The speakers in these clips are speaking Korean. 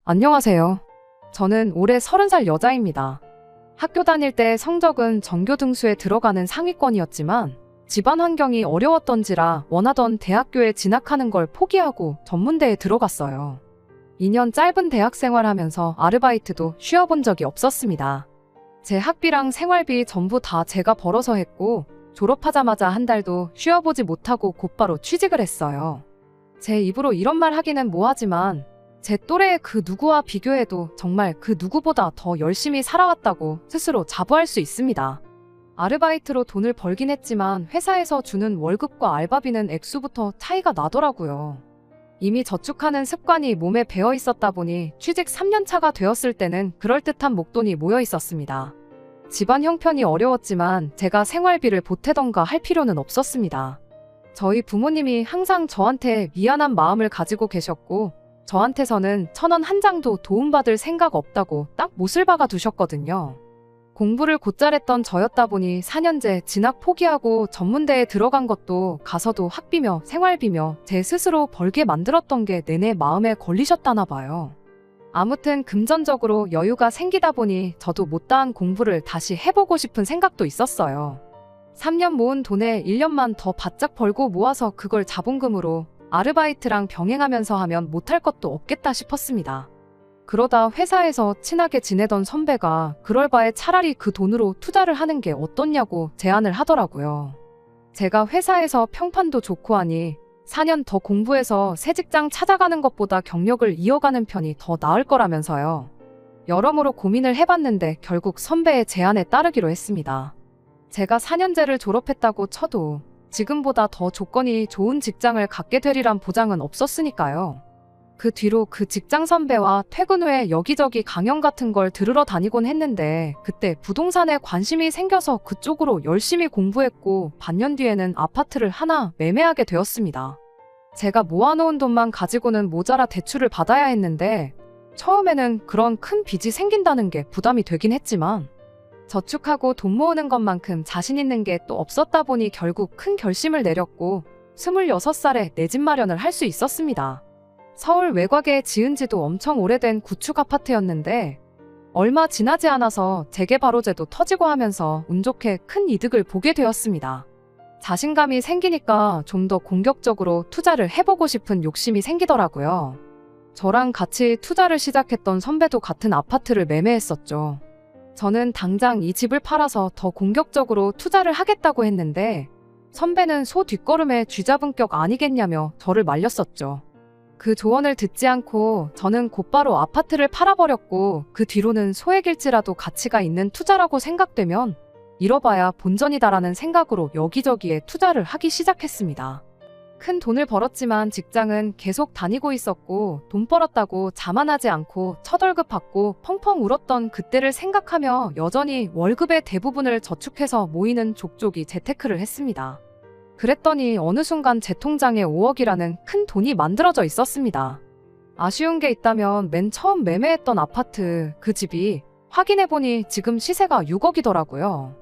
안녕하세요. 저는 올해 30살 여자입니다. 학교 다닐 때 성적은 전교 등수에 들어가는 상위권이었지만 집안 환경이 어려웠던지라 원하던 대학교에 진학하는 걸 포기하고 전문대에 들어갔어요. 2년 짧은 대학 생활하면서 아르바이트도 쉬어본 적이 없었습니다. 제 학비랑 생활비 전부 다 제가 벌어서 했고 졸업하자마자 한 달도 쉬어보지 못하고 곧바로 취직을 했어요. 제 입으로 이런 말 하기는 뭐하지만 제 또래의 그 누구와 비교해도 정말 그 누구보다 더 열심히 살아왔다고 스스로 자부할 수 있습니다. 아르바이트로 돈을 벌긴 했지만 회사에서 주는 월급과 알바비는 액수부터 차이가 나더라고요. 이미 저축하는 습관이 몸에 배어 있었다 보니 취직 3년 차가 되었을 때는 그럴듯한 목돈이 모여 있었습니다. 집안 형편이 어려웠지만 제가 생활비를 보태던가 할 필요는 없었습니다. 저희 부모님이 항상 저한테 미안한 마음을 가지고 계셨고 저한테서는 1,000원 한 장도 도움받을 생각 없다고 딱 못을 박아 두셨거든요. 공부를 곧잘 했던 저였다 보니 4년제 진학 포기하고 전문대에 들어간 것도 가서도 학비며 생활비며 제 스스로 벌게 만들었던 게 내내 마음에 걸리셨다나 봐요. 아무튼 금전적으로 여유가 생기다 보니 저도 못다한 공부를 다시 해보고 싶은 생각도 있었어요. 3년 모은 돈에 1년만 더 바짝 벌고 모아서 그걸 자본금으로 아르바이트랑 병행하면서 하면 못할 것도 없겠다 싶었습니다. 그러다 회사에서 친하게 지내던 선배가 그럴 바에 차라리 그 돈으로 투자를 하는 게 어떻냐고 제안을 하더라고요. 제가 회사에서 평판도 좋고 하니 4년 더 공부해서 새 직장 찾아가는 것보다 경력을 이어가는 편이 더 나을 거라면서요. 여러모로 고민을 해봤는데 결국 선배의 제안에 따르기로 했습니다. 제가 4년제를 졸업했다고 쳐도 지금보다 더 조건이 좋은 직장을 갖게 되리란 보장은 없었으니까요. 그 뒤로 그 직장 선배와 퇴근 후에 여기저기 강연 같은 걸 들으러 다니곤 했는데 그때 부동산에 관심이 생겨서 그쪽으로 열심히 공부했고 반년 뒤에는 아파트를 하나 매매하게 되었습니다. 제가 모아놓은 돈만 가지고는 모자라 대출을 받아야 했는데 처음에는 그런 큰 빚이 생긴다는 게 부담이 되긴 했지만 저축하고 돈 모으는 것만큼 자신 있는 게 또 없었다 보니 결국 큰 결심을 내렸고 26살에 내 집 마련을 할 수 있었습니다. 서울 외곽에 지은 지도 엄청 오래된 구축 아파트였는데 얼마 지나지 않아서 재개발호재도 터지고 하면서 운 좋게 큰 이득을 보게 되었습니다. 자신감이 생기니까 좀 더 공격적으로 투자를 해보고 싶은 욕심이 생기더라고요. 저랑 같이 투자를 시작했던 선배도 같은 아파트를 매매했었죠. 저는 당장 이 집을 팔아서 더 공격적으로 투자를 하겠다고 했는데 선배는 소 뒷걸음에 쥐잡은 격 아니겠냐며 저를 말렸었죠. 그 조언을 듣지 않고 저는 곧바로 아파트를 팔아버렸고 그 뒤로는 소액일지라도 가치가 있는 투자라고 생각되면 잃어봐야 본전이다라는 생각으로 여기저기에 투자를 하기 시작했습니다. 큰 돈을 벌었지만 직장은 계속 다니고 있었고 돈 벌었다고 자만하지 않고 첫 월급 받고 펑펑 울었던 그때를 생각하며 여전히 월급의 대부분을 저축해서 모이는 족족이 재테크를 했습니다. 그랬더니 어느 순간 제 통장에 5억이라는 큰 돈이 만들어져 있었습니다. 아쉬운 게 있다면 맨 처음 매매했던 아파트 그 집이 확인해보니 지금 시세가 6억이더라고요.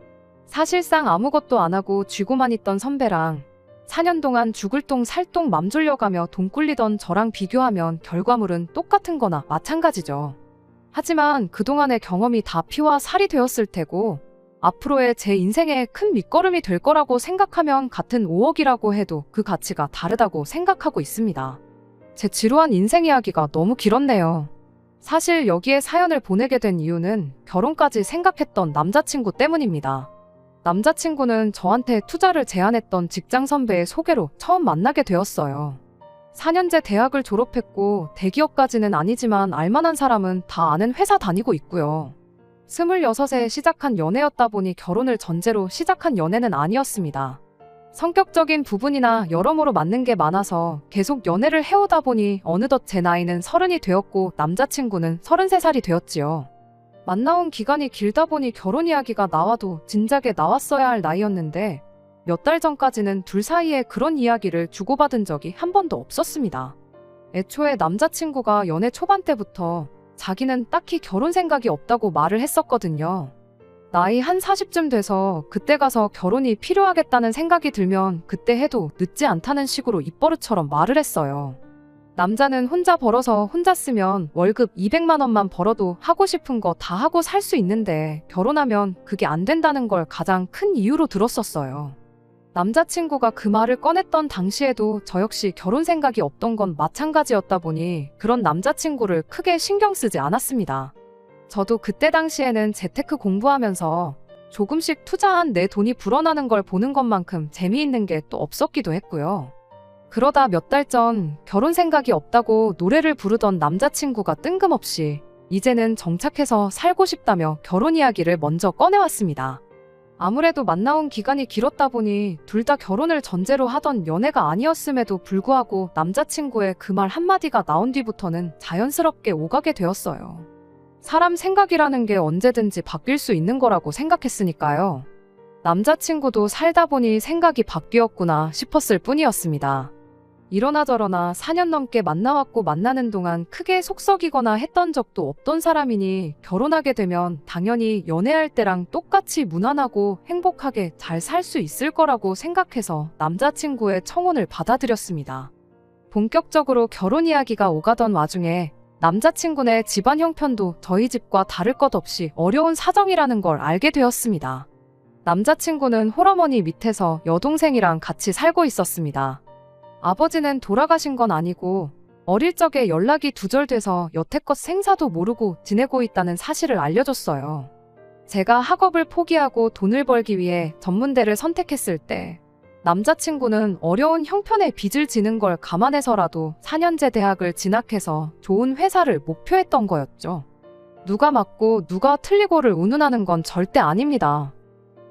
사실상 아무것도 안 하고 쥐고만 있던 선배랑 4년 동안 죽을 똥 살 똥 맘 졸려가며 돈 꿀리던 저랑 비교하면 결과물은 똑같은 거나 마찬가지죠. 하지만 그동안의 경험이 다 피와 살이 되었을 테고 앞으로의 제 인생에 큰 밑거름이 될 거라고 생각하면 같은 5억이라고 해도 그 가치가 다르다고 생각하고 있습니다. 제 지루한 인생 이야기가 너무 길었네요. 사실 여기에 사연을 보내게 된 이유는 결혼까지 생각했던 남자친구 때문입니다. 남자친구는 저한테 투자를 제안했던 직장 선배의 소개로 처음 만나게 되었어요. 4년제 대학을 졸업했고 대기업까지는 아니지만 알만한 사람은 다 아는 회사 다니고 있고요. 26에 시작한 연애였다 보니 결혼을 전제로 시작한 연애는 아니었습니다. 성격적인 부분이나 여러모로 맞는 게 많아서 계속 연애를 해오다 보니 어느덧 제 나이는 30이 되었고 남자친구는 33살이 되었지요. 만나온 기간이 길다 보니 결혼 이야기가 나와도 진작에 나왔어야 할 나이였는데 몇 달 전까지는 둘 사이에 그런 이야기를 주고받은 적이 한 번도 없었습니다. 애초에 남자친구가 연애 초반 때부터 자기는 딱히 결혼 생각이 없다고 말을 했었거든요. 나이 한 40쯤 돼서 그때 가서 결혼이 필요하겠다는 생각이 들면 그때 해도 늦지 않다는 식으로 입버릇처럼 말을 했어요. 남자는 혼자 벌어서 혼자 쓰면 월급 200만 원만 벌어도 하고 싶은 거 다 하고 살 수 있는데 결혼하면 그게 안 된다는 걸 가장 큰 이유로 들었었어요. 남자친구가 그 말을 꺼냈던 당시에도 저 역시 결혼 생각이 없던 건 마찬가지였다 보니 그런 남자친구를 크게 신경 쓰지 않았습니다. 저도 그때 당시에는 재테크 공부하면서 조금씩 투자한 내 돈이 불어나는 걸 보는 것만큼 재미있는 게 또 없었기도 했고요. 그러다 몇 달 전 결혼 생각이 없다고 노래를 부르던 남자친구가 뜬금없이 이제는 정착해서 살고 싶다며 결혼 이야기를 먼저 꺼내왔습니다. 아무래도 만나온 기간이 길었다 보니 둘 다 결혼을 전제로 하던 연애가 아니었음에도 불구하고 남자친구의 그 말 한마디가 나온 뒤부터는 자연스럽게 오가게 되었어요. 사람 생각이라는 게 언제든지 바뀔 수 있는 거라고 생각했으니까요. 남자친구도 살다 보니 생각이 바뀌었구나 싶었을 뿐이었습니다. 이러나 저러나 4년 넘게 만나왔고 만나는 동안 크게 속썩이거나 했던 적도 없던 사람이니 결혼하게 되면 당연히 연애할 때랑 똑같이 무난하고 행복하게 잘 살 수 있을 거라고 생각해서 남자친구의 청혼을 받아들였습니다. 본격적으로 결혼 이야기가 오가던 와중에 남자친구네 집안 형편도 저희 집과 다를 것 없이 어려운 사정이라는 걸 알게 되었습니다. 남자친구는 홀어머니 밑에서 여동생이랑 같이 살고 있었습니다. 아버지는 돌아가신 건 아니고 어릴 적에 연락이 두절돼서 여태껏 생사도 모르고 지내고 있다는 사실을 알려줬어요. 제가 학업을 포기하고 돈을 벌기 위해 전문대를 선택했을 때 남자친구는 어려운 형편의 빚을 지는 걸 감안해서라도 4년제 대학을 진학해서 좋은 회사를 목표했던 거였죠. 누가 맞고 누가 틀리고를 운운하는 건 절대 아닙니다.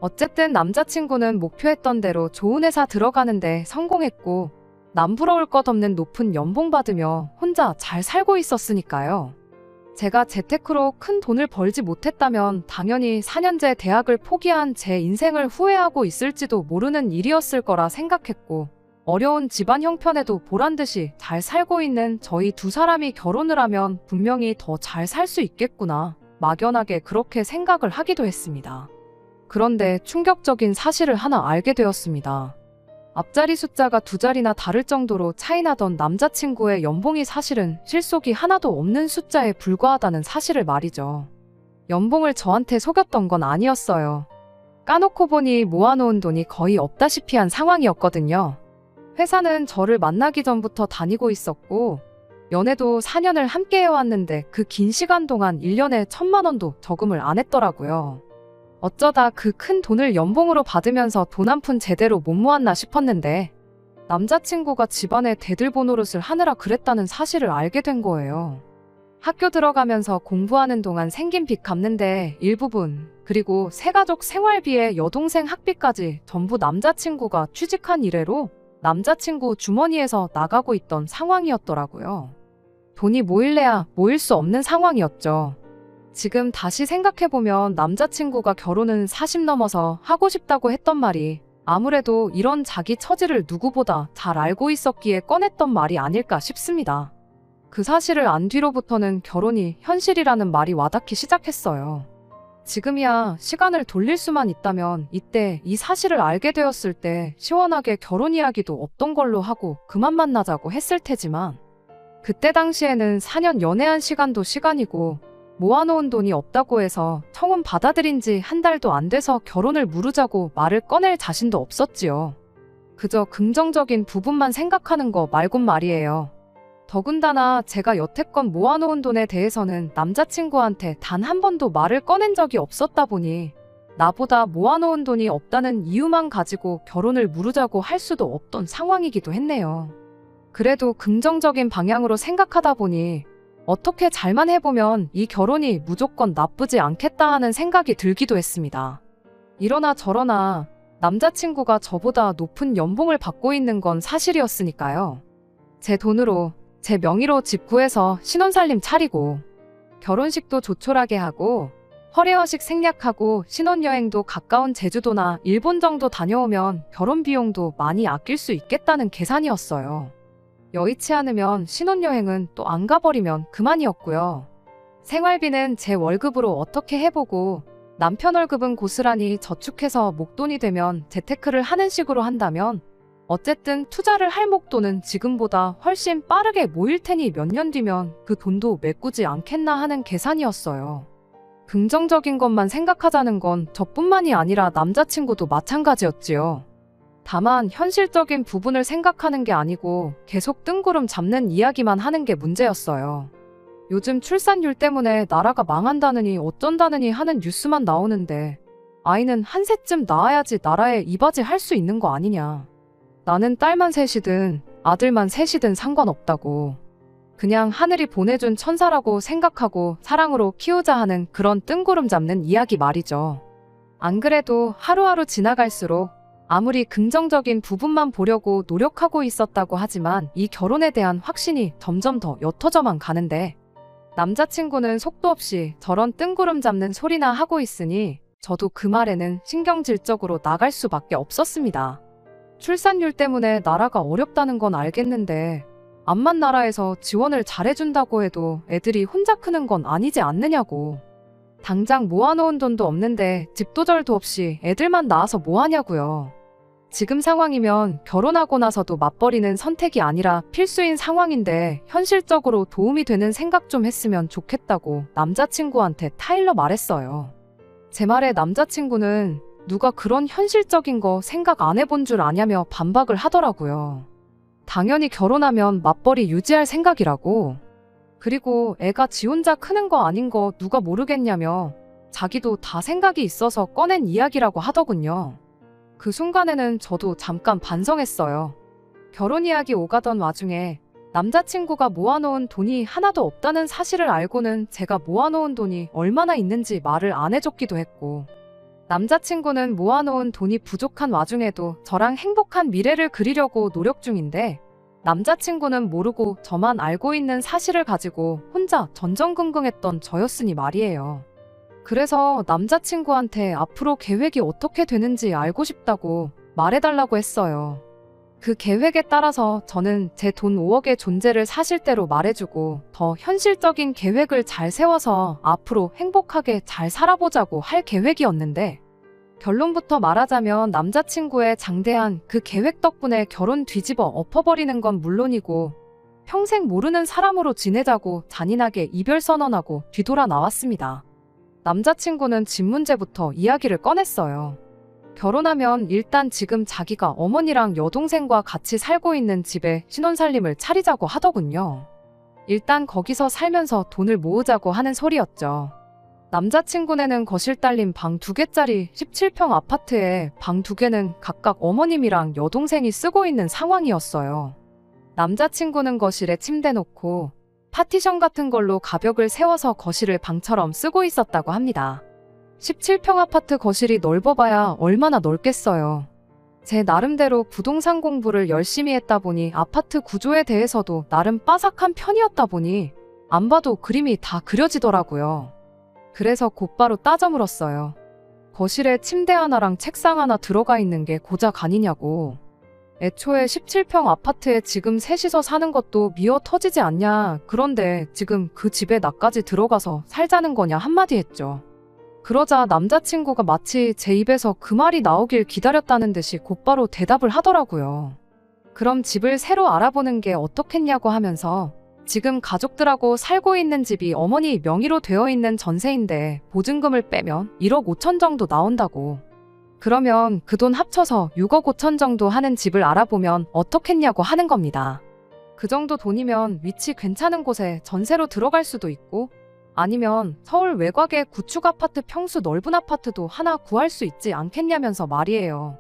어쨌든 남자친구는 목표했던 대로 좋은 회사 들어가는데 성공했고 남 부러울 것 없는 높은 연봉 받으며 혼자 잘 살고 있었으니까요. 제가 재테크로 큰 돈을 벌지 못했다면 당연히 4년제 대학을 포기한 제 인생을 후회하고 있을지도 모르는 일이었을 거라 생각했고 어려운 집안 형편에도 보란듯이 잘 살고 있는 저희 두 사람이 결혼을 하면 분명히 더 잘 살 수 있겠구나 막연하게 그렇게 생각을 하기도 했습니다. 그런데 충격적인 사실을 하나 알게 되었습니다. 앞자리 숫자가 두 자리나 다를 정도로 차이나던 남자친구의 연봉이 사실은 실속이 하나도 없는 숫자에 불과하다는 사실을 말이죠. 연봉을 저한테 속였던 건 아니었어요. 까놓고 보니 모아놓은 돈이 거의 없다시피 한 상황이었거든요. 회사는 저를 만나기 전부터 다니고 있었고 연애도 4년을 함께 해왔는데 그 긴 시간 동안 1년에 1,000만 원도 저금을 안 했더라고요. 어쩌다 그 큰 돈을 연봉으로 받으면서 돈 한 푼 제대로 못 모았나 싶었는데 남자친구가 집안에 대들보 노릇을 하느라 그랬다는 사실을 알게 된 거예요. 학교 들어가면서 공부하는 동안 생긴 빚 갚는데 일부분, 그리고 새가족 생활비에 여동생 학비까지 전부 남자친구가 취직한 이래로 남자친구 주머니에서 나가고 있던 상황이었더라고요. 돈이 모일래야 모일 수 없는 상황이었죠. 지금 다시 생각해보면 남자친구가 결혼은 40 넘어서 하고 싶다고 했던 말이 아무래도 이런 자기 처지를 누구보다 잘 알고 있었기에 꺼냈던 말이 아닐까 싶습니다. 그 사실을 안 뒤로부터는 결혼이 현실이라는 말이 와닿기 시작했어요. 지금이야 시간을 돌릴 수만 있다면 이때 이 사실을 알게 되었을 때 시원하게 결혼 이야기도 없던 걸로 하고 그만 만나자고 했을 테지만 그때 당시에는 4년 연애한 시간도 시간이고 모아놓은 돈이 없다고 해서 청혼 받아들인 지 한 달도 안 돼서 결혼을 무르자고 말을 꺼낼 자신도 없었지요. 그저 긍정적인 부분만 생각하는 거 말곤 말이에요. 더군다나 제가 여태껏 모아놓은 돈에 대해서는 남자친구한테 단 한 번도 말을 꺼낸 적이 없었다 보니 나보다 모아놓은 돈이 없다는 이유만 가지고 결혼을 무르자고 할 수도 없던 상황이기도 했네요. 그래도 긍정적인 방향으로 생각하다 보니 어떻게 잘만 해보면 이 결혼이 무조건 나쁘지 않겠다 하는 생각이 들기도 했습니다. 이러나 저러나 남자친구가 저보다 높은 연봉을 받고 있는 건 사실이었으니까요. 제 돈으로, 제 명의로 집 구해서 신혼살림 차리고 결혼식도 조촐하게 하고 허례허식 생략하고 신혼여행도 가까운 제주도나 일본 정도 다녀오면 결혼 비용도 많이 아낄 수 있겠다는 계산이었어요. 여의치 않으면 신혼여행은 또 안 가버리면 그만이었고요. 생활비는 제 월급으로 어떻게 해보고 남편 월급은 고스란히 저축해서 목돈이 되면 재테크를 하는 식으로 한다면 어쨌든 투자를 할 목돈은 지금보다 훨씬 빠르게 모일 테니 몇 년 뒤면 그 돈도 메꾸지 않겠나 하는 계산이었어요. 긍정적인 것만 생각하자는 건 저뿐만이 아니라 남자친구도 마찬가지였지요. 다만 현실적인 부분을 생각하는 게 아니고 계속 뜬구름 잡는 이야기만 하는 게 문제였어요. 요즘 출산율 때문에 나라가 망한다느니 어쩐다느니 하는 뉴스만 나오는데 아이는 한 셋쯤 낳아야지 나라에 이바지할 수 있는 거 아니냐. 나는 딸만 셋이든 아들만 셋이든 상관없다고. 그냥 하늘이 보내준 천사라고 생각하고 사랑으로 키우자 하는 그런 뜬구름 잡는 이야기 말이죠. 안 그래도 하루하루 지나갈수록 아무리 긍정적인 부분만 보려고 노력하고 있었다고 하지만 이 결혼에 대한 확신이 점점 더 옅어져만 가는데 남자친구는 속도 없이 저런 뜬구름 잡는 소리나 하고 있으니 저도 그 말에는 신경질적으로 나갈 수밖에 없었습니다. 출산율 때문에 나라가 어렵다는 건 알겠는데 암만 나라에서 지원을 잘해준다고 해도 애들이 혼자 크는 건 아니지 않느냐고. 당장 모아놓은 돈도 없는데 집도절도 없이 애들만 낳아서 뭐하냐고요. 지금 상황이면 결혼하고 나서도 맞벌이는 선택이 아니라 필수인 상황인데 현실적으로 도움이 되는 생각 좀 했으면 좋겠다고 남자친구한테 타일러 말했어요. 제 말에 남자친구는 누가 그런 현실적인 거 생각 안 해본 줄 아냐며 반박을 하더라고요. 당연히 결혼하면 맞벌이 유지할 생각이라고. 그리고 애가 지 혼자 크는 거 아닌 거 누가 모르겠냐며 자기도 다 생각이 있어서 꺼낸 이야기라고 하더군요. 그 순간에는 저도 잠깐 반성했어요. 결혼 이야기 오가던 와중에 남자친구가 모아놓은 돈이 하나도 없다는 사실을 알고는 제가 모아놓은 돈이 얼마나 있는지 말을 안 해줬기도 했고, 남자친구는 모아놓은 돈이 부족한 와중에도 저랑 행복한 미래를 그리려고 노력 중인데 남자친구는 모르고 저만 알고 있는 사실을 가지고 혼자 전전긍긍했던 저였으니 말이에요. 그래서 남자친구한테 앞으로 계획이 어떻게 되는지 알고 싶다고 말해달라고 했어요. 그 계획에 따라서 저는 제 돈 5억의 존재를 사실대로 말해주고 더 현실적인 계획을 잘 세워서 앞으로 행복하게 잘 살아보자고 할 계획이었는데, 결론부터 말하자면 남자친구의 장대한 그 계획 덕분에 결혼 뒤집어 엎어버리는 건 물론이고 평생 모르는 사람으로 지내자고 잔인하게 이별 선언하고 뒤돌아 나왔습니다. 남자친구는 집 문제부터 이야기를 꺼냈어요. 결혼하면 일단 지금 자기가 어머니랑 여동생과 같이 살고 있는 집에 신혼살림을 차리자고 하더군요. 일단 거기서 살면서 돈을 모으자고 하는 소리였죠. 남자친구네는 거실 딸린 방 2개짜리 17평 아파트에 방 2개는 각각 어머님이랑 여동생이 쓰고 있는 상황이었어요. 남자친구는 거실에 침대 놓고 파티션 같은 걸로 가벽을 세워서 거실을 방처럼 쓰고 있었다고 합니다. 17평 아파트 거실이 넓어봐야 얼마나 넓겠어요. 제 나름대로 부동산 공부를 열심히 했다 보니 아파트 구조에 대해서도 나름 빠삭한 편이었다 보니 안 봐도 그림이 다 그려지더라고요. 그래서 곧바로 따져 물었어요. 거실에 침대 하나랑 책상 하나 들어가 있는 게 고작 아니냐고. 애초에 17평 아파트에 지금 셋이서 사는 것도 미어 터지지 않냐. 그런데 지금 그 집에 나까지 들어가서 살자는 거냐 한마디 했죠. 그러자 남자친구가 마치 제 입에서 그 말이 나오길 기다렸다는 듯이 곧바로 대답을 하더라고요. 그럼 집을 새로 알아보는 게 어떻겠냐고 하면서 지금 가족들하고 살고 있는 집이 어머니 명의로 되어 있는 전세인데 보증금을 빼면 1억 5천 정도 나온다고. 그러면 그 돈 합쳐서 6억 5천 정도 하는 집을 알아보면 어떻겠냐고 하는 겁니다. 그 정도 돈이면 위치 괜찮은 곳에 전세로 들어갈 수도 있고 아니면 서울 외곽의 구축 아파트 평수 넓은 아파트도 하나 구할 수 있지 않겠냐면서 말이에요.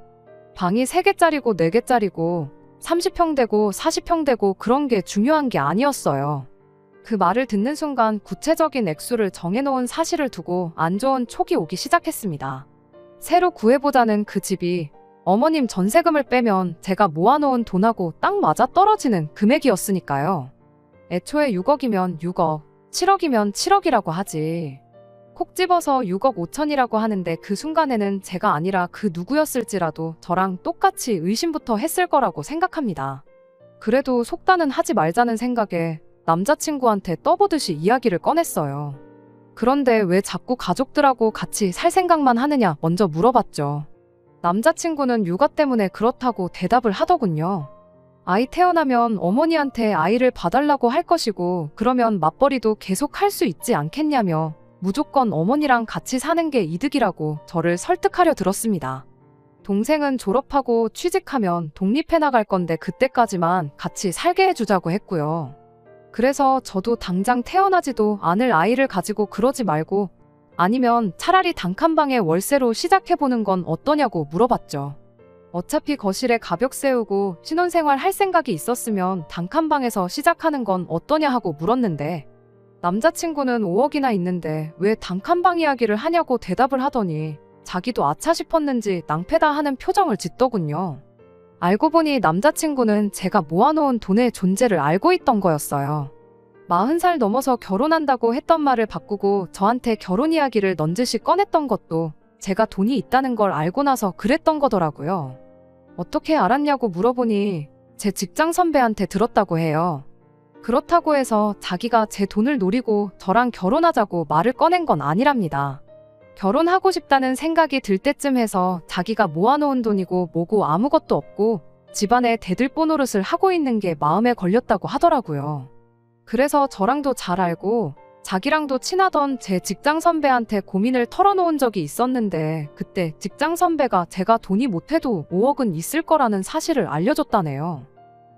방이 3개짜리고 4개짜리고 30평 되고 40평 되고 그런 게 중요한 게 아니었어요. 그 말을 듣는 순간 구체적인 액수를 정해놓은 사실을 두고 안 좋은 촉이 오기 시작했습니다. 새로 구해보자는 그 집이 어머님 전세금을 빼면 제가 모아놓은 돈하고 딱 맞아 떨어지는 금액이었으니까요. 애초에 6억이면 6억, 7억이면 7억이라고 하지. 콕 집어서 6억 5천이라고 하는데 그 순간에는 제가 아니라 그 누구였을지라도 저랑 똑같이 의심부터 했을 거라고 생각합니다. 그래도 속단은 하지 말자는 생각에 남자친구한테 떠보듯이 이야기를 꺼냈어요. 그런데 왜 자꾸 가족들하고 같이 살 생각만 하느냐 먼저 물어봤죠. 남자친구는 육아 때문에 그렇다고 대답을 하더군요. 아이 태어나면 어머니한테 아이를 봐달라고 할 것이고 그러면 맞벌이도 계속 할 수 있지 않겠냐며 무조건 어머니랑 같이 사는 게 이득이라고 저를 설득하려 들었습니다. 동생은 졸업하고 취직하면 독립해 나갈 건데 그때까지만 같이 살게 해주자고 했고요. 그래서 저도 당장 태어나지도 않을 아이를 가지고 그러지 말고 아니면 차라리 단칸방에 월세로 시작해보는 건 어떠냐고 물어봤죠. 어차피 거실에 가벽 세우고 신혼생활 할 생각이 있었으면 단칸방에서 시작하는 건 어떠냐 하고 물었는데 남자친구는 5억이나 있는데 왜 단칸방 이야기를 하냐고 대답을 하더니 자기도 아차 싶었는지 낭패다 하는 표정을 짓더군요. 알고 보니 남자친구는 제가 모아놓은 돈의 존재를 알고 있던 거였어요. 40살 넘어서 결혼한다고 했던 말을 바꾸고 저한테 결혼 이야기를 넌지시 꺼냈던 것도 제가 돈이 있다는 걸 알고 나서 그랬던 거더라고요. 어떻게 알았냐고 물어보니 제 직장 선배한테 들었다고 해요. 그렇다고 해서 자기가 제 돈을 노리고 저랑 결혼하자고 말을 꺼낸 건 아니랍니다. 결혼하고 싶다는 생각이 들 때쯤 해서 자기가 모아놓은 돈이고 뭐고 아무것도 없고 집안에 대들보 노릇을 하고 있는 게 마음에 걸렸다고 하더라고요. 그래서 저랑도 잘 알고 자기랑도 친하던 제 직장 선배한테 고민을 털어놓은 적이 있었는데 그때 직장 선배가 제가 돈이 못해도 5억은 있을 거라는 사실을 알려줬다네요.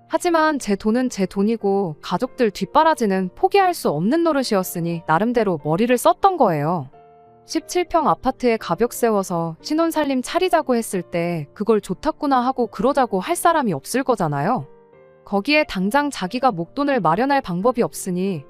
하지만 제 돈은 제 돈이고 가족들 뒷바라지는 포기할 수 없는 노릇이었으니 나름대로 머리를 썼던 거예요. 17평 아파트에 가벽 세워서 신혼살림 차리자고 했을 때 그걸 좋았구나 하고 그러자고 할 사람이 없을 거잖아요. 거기에 당장 자기가 목돈을 마련할 방법이 없으니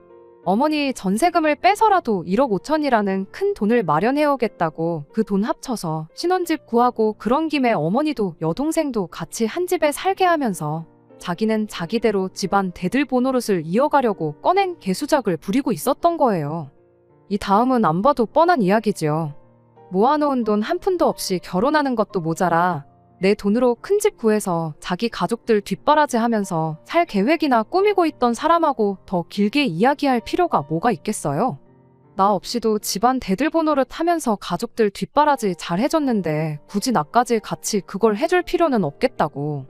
어머니 전세금을 빼서라도 1억 5천이라는 큰 돈을 마련해오겠다고 그 돈 합쳐서 신혼집 구하고 그런 김에 어머니도 여동생도 같이 한 집에 살게 하면서 자기는 자기대로 집안 대들보 노릇을 이어가려고 꺼낸 개수작을 부리고 있었던 거예요. 이 다음은 안 봐도 뻔한 이야기지요. 모아놓은 돈 한 푼도 없이 결혼하는 것도 모자라 내 돈으로 큰 집 구해서 자기 가족들 뒷바라지 하면서 살 계획이나 꾸미고 있던 사람하고 더 길게 이야기할 필요가 뭐가 있겠어요? 나 없이도 집안 대들보 노릇 하면서 가족들 뒷바라지 잘 해줬는데 굳이 나까지 같이 그걸 해줄 필요는 없겠다고.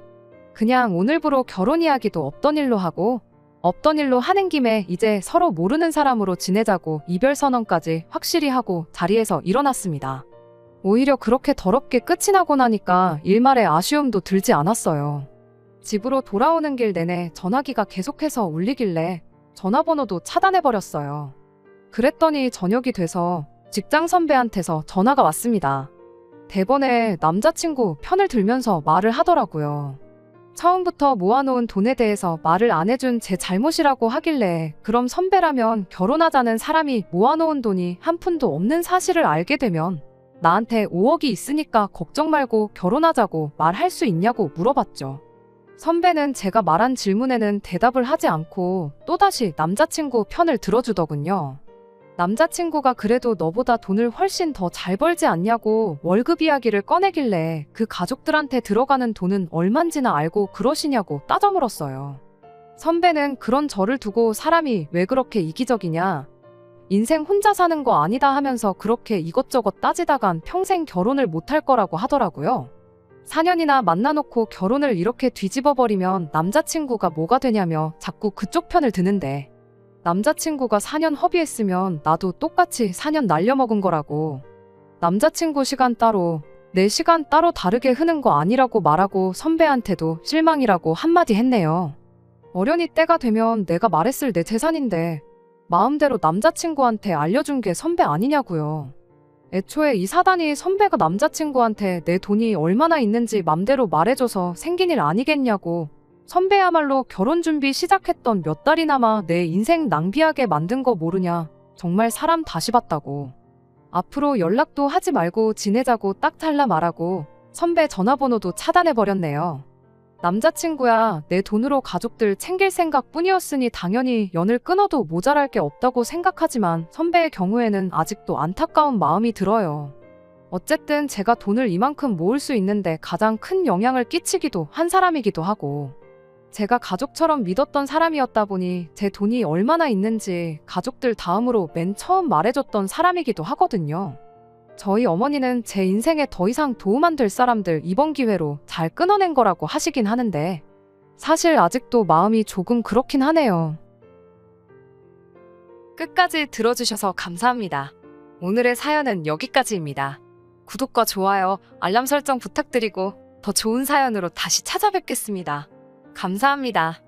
그냥 오늘부로 결혼 이야기도 없던 일로 하고 없던 일로 하는 김에 이제 서로 모르는 사람으로 지내자고 이별 선언까지 확실히 하고 자리에서 일어났습니다. 오히려 그렇게 더럽게 끝이 나고 나니까 일말의 아쉬움도 들지 않았어요. 집으로 돌아오는 길 내내 전화기가 계속해서 울리길래 전화번호도 차단해버렸어요. 그랬더니 저녁이 돼서 직장 선배한테서 전화가 왔습니다. 대번에 남자친구 편을 들면서 말을 하더라고요. 처음부터 모아놓은 돈에 대해서 말을 안 해준 제 잘못이라고 하길래 그럼 선배라면 결혼하자는 사람이 모아놓은 돈이 한 푼도 없는 사실을 알게 되면 나한테 5억이 있으니까 걱정 말고 결혼하자고 말할 수 있냐고 물어봤죠. 선배는 제가 말한 질문에는 대답을 하지 않고 또다시 남자친구 편을 들어주더군요. 남자친구가 그래도 너보다 돈을 훨씬 더 잘 벌지 않냐고 월급 이야기를 꺼내길래 그 가족들한테 들어가는 돈은 얼만지나 알고 그러시냐고 따져 물었어요. 선배는 그런 저를 두고 사람이 왜 그렇게 이기적이냐, 인생 혼자 사는 거 아니다 하면서 그렇게 이것저것 따지다간 평생 결혼을 못할 거라고 하더라고요. 4년이나 만나놓고 결혼을 이렇게 뒤집어버리면 남자친구가 뭐가 되냐며 자꾸 그쪽 편을 드는데 남자친구가 4년 허비했으면 나도 똑같이 4년 날려먹은 거라고. 남자친구 시간 따로 내 시간 따로 다르게 흐는 거 아니라고 말하고 선배한테도 실망이라고 한마디 했네요. 어련히 때가 되면 내가 말했을 내 재산인데 마음대로 남자친구한테 알려준 게 선배 아니냐고요. 애초에 이 사단이 선배가 남자친구한테 내 돈이 얼마나 있는지 맘대로 말해줘서 생긴 일 아니겠냐고. 선배야말로 결혼 준비 시작했던 몇 달이나마 내 인생 낭비하게 만든 거 모르냐. 정말 사람 다시 봤다고. 앞으로 연락도 하지 말고 지내자고 딱 잘라 말하고 선배 전화번호도 차단해버렸네요. 남자친구야 내 돈으로 가족들 챙길 생각뿐이었으니 당연히 연을 끊어도 모자랄 게 없다고 생각하지만 선배의 경우에는 아직도 안타까운 마음이 들어요. 어쨌든 제가 돈을 이만큼 모을 수 있는데 가장 큰 영향을 끼치기도 한 사람이기도 하고 제가 가족처럼 믿었던 사람이었다 보니 제 돈이 얼마나 있는지 가족들 다음으로 맨 처음 말해줬던 사람이기도 하거든요. 저희 어머니는 제 인생에 더 이상 도움 안 될 사람들 이번 기회로 잘 끊어낸 거라고 하시긴 하는데 사실 아직도 마음이 조금 그렇긴 하네요. 끝까지 들어주셔서 감사합니다. 오늘의 사연은 여기까지입니다. 구독과 좋아요, 알람 설정 부탁드리고 더 좋은 사연으로 다시 찾아뵙겠습니다. 감사합니다.